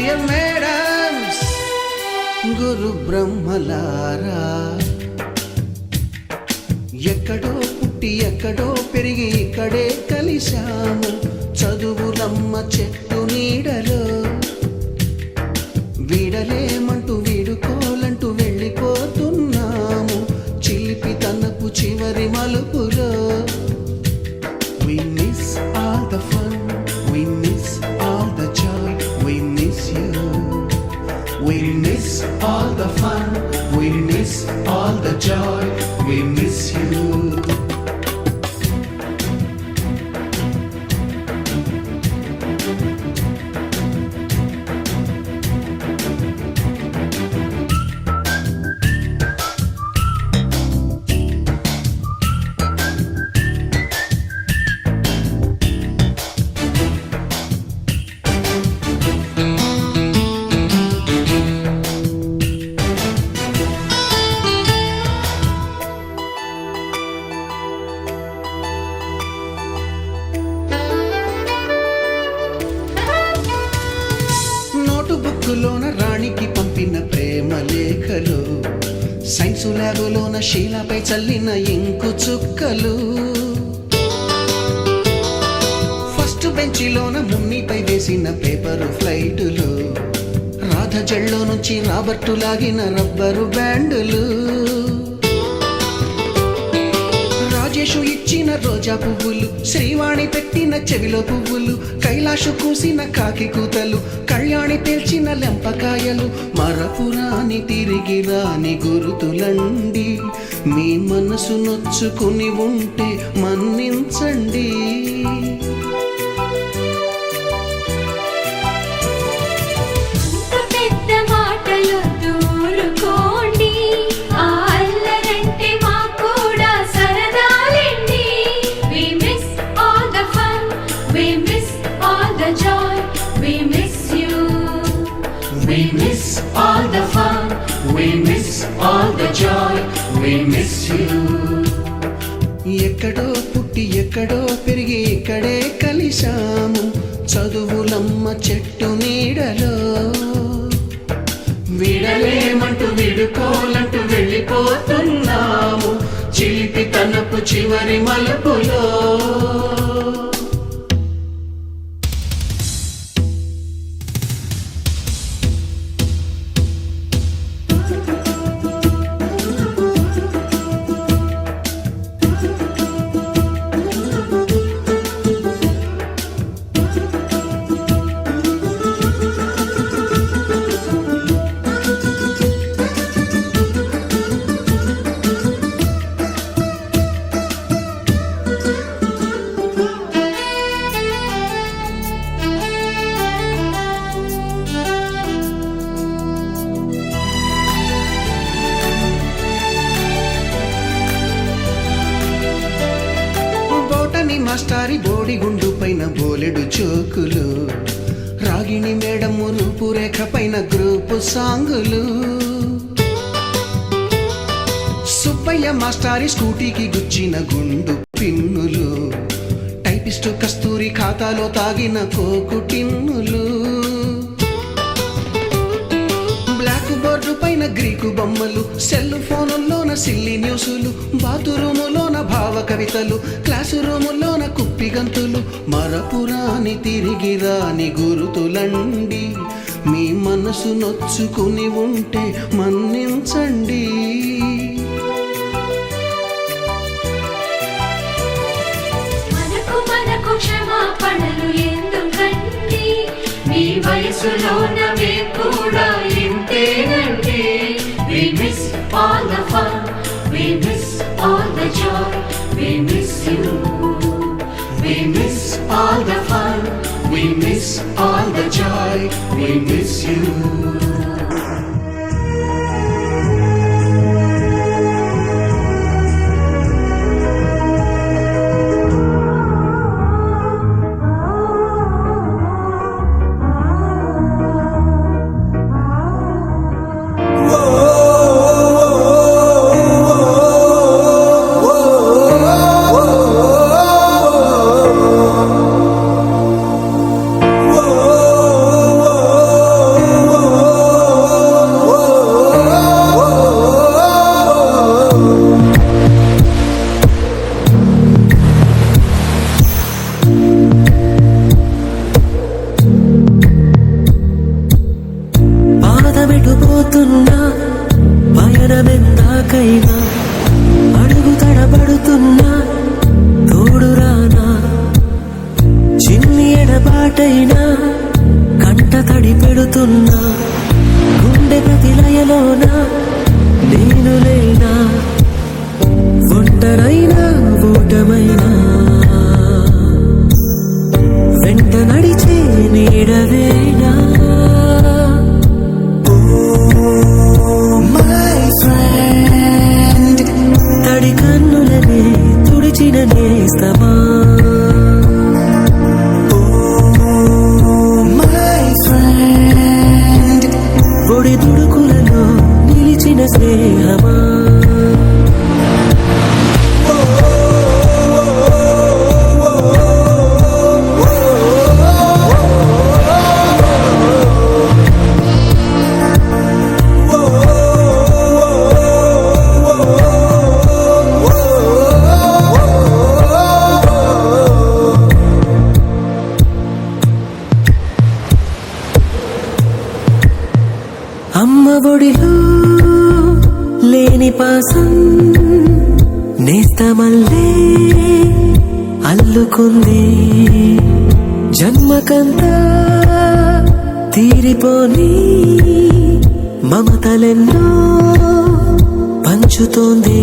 Dear madams, గురు బ్రహ్మలారా, ఎక్కడో పుట్టి ఎక్కడో పెరిగి ఇక్కడే కలిశాము చదువులమ్మ చెట్టు నీడలో. వీడలేమంటూ వీడుకోలంటూ వెళ్ళిపోతున్నాము చిలిపి తనపు చివరి మలుపులో. We miss all the fun, we miss all the joy, we miss you. We miss all the fun, we miss all the joy, we miss you. బుక్కులోన రాణికి పంపిన ప్రేమ లేఖలు, సైన్సు ల్యాబులోన శీలాపై చల్లిన ఇంకు చుక్కలు, ఫస్ట్ బెంచిలోన మున్నిపై వేసిన పేపరు ఫ్లైటులు, రాధ జల్లో నుంచి రాబర్టు లాగిన rubber బ్యాండులు, Rajesh ఇచ్చిన రోజా పువ్వులు, శ్రీవాణి పెట్టిన చెవిలో పువ్వులు, కైలాషు కూసిన కాకి కూతలు, కళ్యాణి పేల్చిన లెంపకాయలు, మరపురాని తిరిగి రాని గురుతులండి. మీ మనసు నొచ్చుకుని ఉంటే మన్నించండి. We miss all the fun, we miss all the joy, we miss you. ఎక్కడో పుట్టి ఎక్కడో పెరిగి ఇక్కడే కలిశాము చదువులమ్మ చెట్టు నీడలో. వీడలేమంటూ వీడుకోలంటూ వెళ్ళిపోతున్నాము చిలిపి తనపు చివరి మలుపులో. మాస్టారి బోడిగుండు పైన బోలెడు చోకులు, రాగిణి మేడము రూపురేఖ పైన గ్రూపు సాంగులు, సుబ్బయ్య మాస్టారి స్కూటీకి గుచ్చిన గుండు పిన్నులు, టైపిస్టు కస్తూరి ఖాతాలో తాగిన కోకు టిన్నులు, బ్లాక్ బోర్డు పైన గ్రీకు బొమ్మలు, సెల్ ఫోనుల్లోన సిల్లి న్యూసులు, బాతురూములోన భావ కవితలు, క్లాసు రూములోన కుప్పిగంతులు, మరపురాని తిరిగి రాని గురుతులండి. మీ మనసు నొచ్చుకుని ఉంటే మన్నించండి. మనకు క్షమాపణలు ఎందుకండి, మీ వయసులోన మేము కూడా ఇంతేనండి. We miss all the fun, we miss all the joy, we miss you. We miss all the fun, we miss all the joy, we miss you. ఎడబాటైనా కంట తడి పెడుతున్నా గుండె ప్రతి లయలోన నేను లేనా ఒంటరైనా ఓటమైనా వెంట నడిచే నీడవేనా మై ఫ్రెండ్ తడి కన్నులనే తుడిచిన నేస్తమా మై ఫ్రెండ్ ఒడి దుడుకులలో నిలిచిన స్నేహమా అమ్మ ఒడిలో లేని పాసం నేస్తమల్లే అల్లుకుంది జన్మకంతా తీరిపోని మమతలెన్నో పంచుతోంది